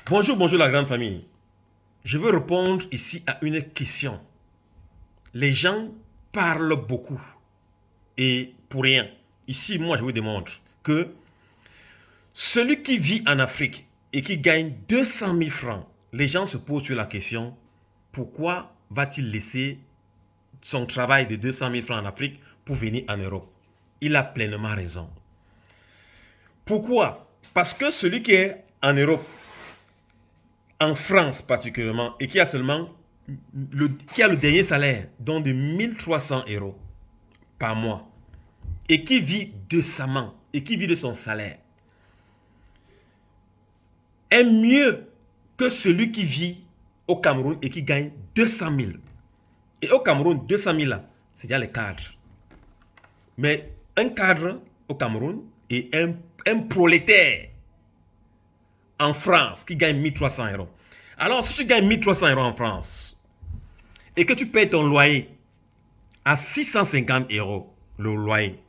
Bonjour, bonjour la grande famille. Je veux répondre ici à une question. Les gens parlent beaucoup et pour rien. Ici, moi, je vous démontre que celui qui vit en Afrique et qui gagne 200 000 francs, les gens se posent sur la question, pourquoi va-t-il laisser son travail de 200 000 francs en Afrique pour venir en Europe? Il a pleinement raison. Pourquoi? Parce que celui qui est en Europe, en France particulièrement, et qui a seulement qui a le dernier salaire, donc de 1300 euros par mois, et qui vit décemment, et qui vit de son salaire, est mieux que celui qui vit au Cameroun et qui gagne 200 000. Et au Cameroun, 200 000 là, c'est déjà les cadres. Mais un cadre au Cameroun et un prolétaire en France qui gagne 1300 euros. Alors, si tu gagnes 1300 euros en France et que tu payes ton loyer à 650 euros, le loyer,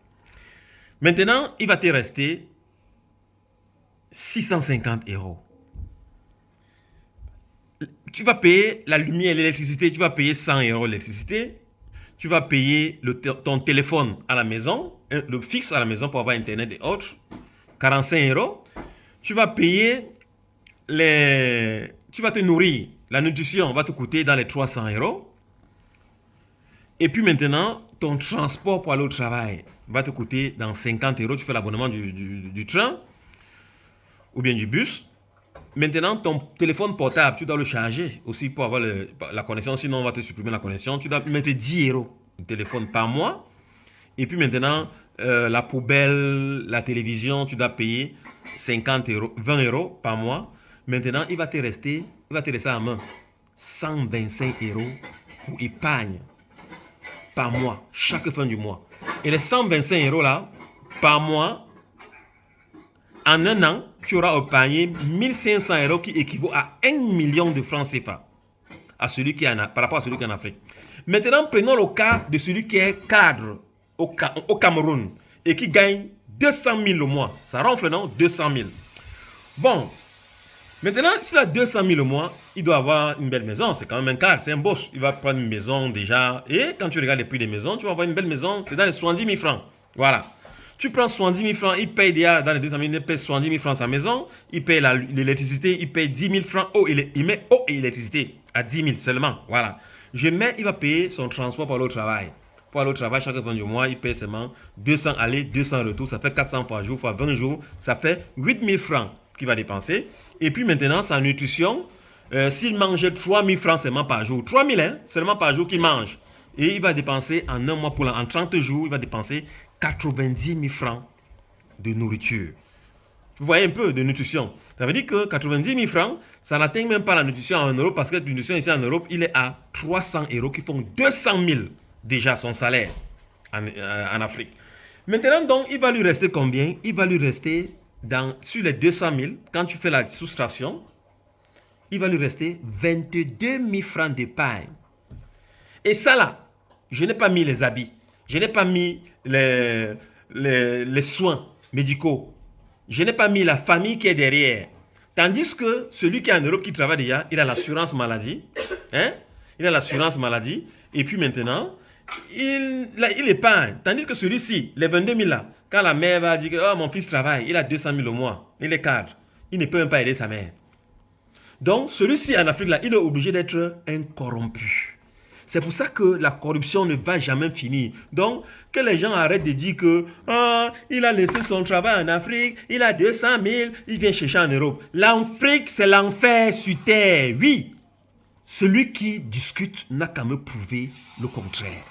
maintenant, il va te rester 650 euros. Tu vas payer la lumière et l'électricité, tu vas payer 100 euros l'électricité, tu vas payer ton téléphone à la maison, le fixe à la maison pour avoir Internet et autres, 45 euros. Tu vas payer tu vas te nourrir, la nutrition va te coûter dans les 300 euros. Et puis maintenant, ton transport pour aller au travail va te coûter dans 50 euros. Tu fais l'abonnement du train ou bien du bus. Maintenant, ton téléphone portable, tu dois le charger aussi pour avoir la connexion. Sinon, on va te supprimer la connexion. Tu dois mettre 10 euros de téléphone par mois. Et puis maintenant, la poubelle, la télévision, tu dois payer 50 euros, 20 euros par mois. Maintenant, il va te rester à main 125 euros pour épargne par mois, chaque fin du mois. Et les 125 euros là, par mois, en un an, tu auras épargné 1500 euros qui équivaut à 1 million de francs CFA par rapport à celui qui est en Afrique. Maintenant, prenons le cas de celui qui est cadre au Cameroun et qui gagne 200 000 le mois. Ça ronfle, non? 200 000. Bon, maintenant, s'il a 200 000 le mois, il doit avoir une belle maison. C'est quand même un cadre, c'est un boss. Il va prendre une maison déjà. Et quand tu regardes les prix des maisons, tu vas avoir une belle maison. C'est dans les 70 000 francs. Voilà. Tu prends 70 000 francs, il paye déjà dans les 200 000, il paye 70 000 francs sa maison. Il paye l'électricité, il paye 10 000 francs. Il met eau et électricité à 10 000 seulement. Voilà. Il va payer son transport pour aller au travail. Pour aller au travail, chaque fin du mois, il paye seulement 200 aller, 200 retour. Ça fait 400 par jour, fois 20 jours. Ça fait 8 000 francs qu'il va dépenser. Et puis maintenant, sa nutrition, s'il mangeait 3 000 francs seulement par jour, 3 000 seulement par jour qu'il mange. Et il va dépenser en un mois, en 30 jours, il va dépenser 90 000 francs de nourriture. Vous voyez un peu de nutrition. Ça veut dire que 90 000 francs, ça n'atteint même pas la nutrition en Europe parce que la nutrition ici en Europe, il est à 300 euros qui font 200 000 déjà son salaire en Afrique. Maintenant, donc, il va lui rester combien? Il va lui rester sur les 200 000, quand tu fais la soustraction, il va lui rester 22 000 francs d'épargne. Et ça là, je n'ai pas mis les habits, je n'ai pas mis les soins médicaux, je n'ai pas mis la famille qui est derrière. Tandis que celui qui est en Europe, qui travaille déjà, il a l'assurance maladie. Hein? Il a l'assurance maladie. Et puis maintenant, il épargne. Tandis que celui-ci, les 22 000 là, quand la mère va dire que oh, mon fils travaille, il a 200 000 au mois, il est cadre, il ne peut même pas aider sa mère. Donc celui-ci en Afrique là, il est obligé d'être un corrompu. C'est pour ça que la corruption ne va jamais finir. Donc, que les gens arrêtent de dire que il a laissé son travail en Afrique, il a 200 000, il vient chercher en Europe. L'Afrique, c'est l'enfer sur terre. Oui, celui qui discute n'a qu'à me prouver le contraire.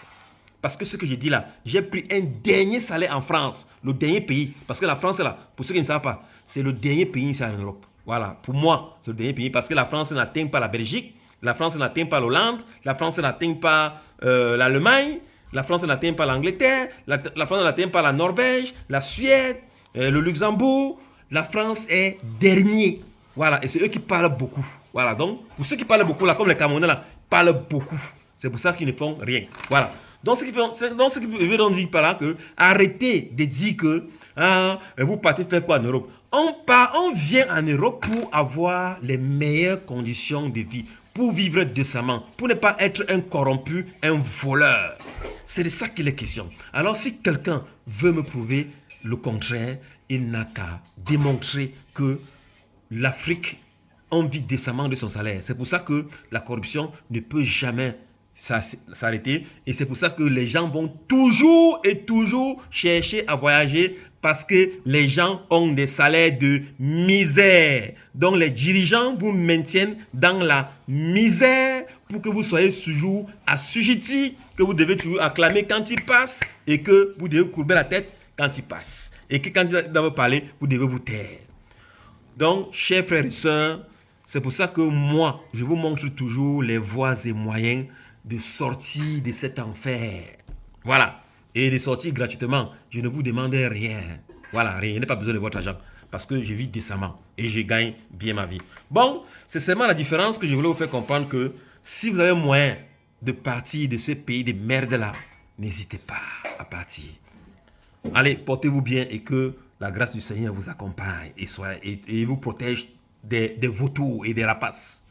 Parce que ce que je dis là, j'ai pris un dernier salaire en France, le dernier pays. Parce que la France, là, pour ceux qui ne savent pas, c'est le dernier pays ici en Europe. Voilà, pour moi, c'est le dernier pays parce que la France n'atteint pas la Belgique. La France n'atteint pas l'Hollande, la France n'atteint pas l'Allemagne, la France n'atteint pas l'Angleterre, la France n'atteint pas la Norvège, la Suède, le Luxembourg. La France est dernier. Voilà, et c'est eux qui parlent beaucoup. Voilà, donc pour ceux qui parlent beaucoup, là, comme les Camerounais, là, parlent beaucoup. C'est pour ça qu'ils ne font rien. Voilà. Donc ce qui veut donc dire par là que arrêtez de dire que Ah, et vous partez faire quoi en Europe? On vient en Europe pour avoir les meilleures conditions de vie, pour vivre décemment, pour ne pas être un corrompu, un voleur. C'est de ça qu'il est question. Alors si quelqu'un veut me prouver le contraire, il n'a qu'à démontrer que l'Afrique, on vit décemment de son salaire. C'est pour ça que la corruption ne peut jamais s'arrêter. Et c'est pour ça que les gens vont toujours et toujours chercher à voyager parce que les gens ont des salaires de misère. Donc les dirigeants vous maintiennent dans la misère pour que vous soyez toujours assujettis, que vous devez toujours acclamer quand ils passent et que vous devez courber la tête quand ils passent. Et que quand ils doivent parler, vous devez vous taire. Donc, chers frères et sœurs, c'est pour ça que moi, je vous montre toujours les voies et moyens de sortir de cet enfer. Voilà. Et de sortir gratuitement. Je ne vous demande rien. Voilà, rien. Je n'ai pas besoin de votre argent. Parce que je vis décemment. Et je gagne bien ma vie. Bon, c'est seulement la différence que je voulais vous faire comprendre que si vous avez moyen de partir de ce pays de merde-là, n'hésitez pas à partir. Allez, portez-vous bien et que la grâce du Seigneur vous accompagne et vous protège des vautours et des rapaces.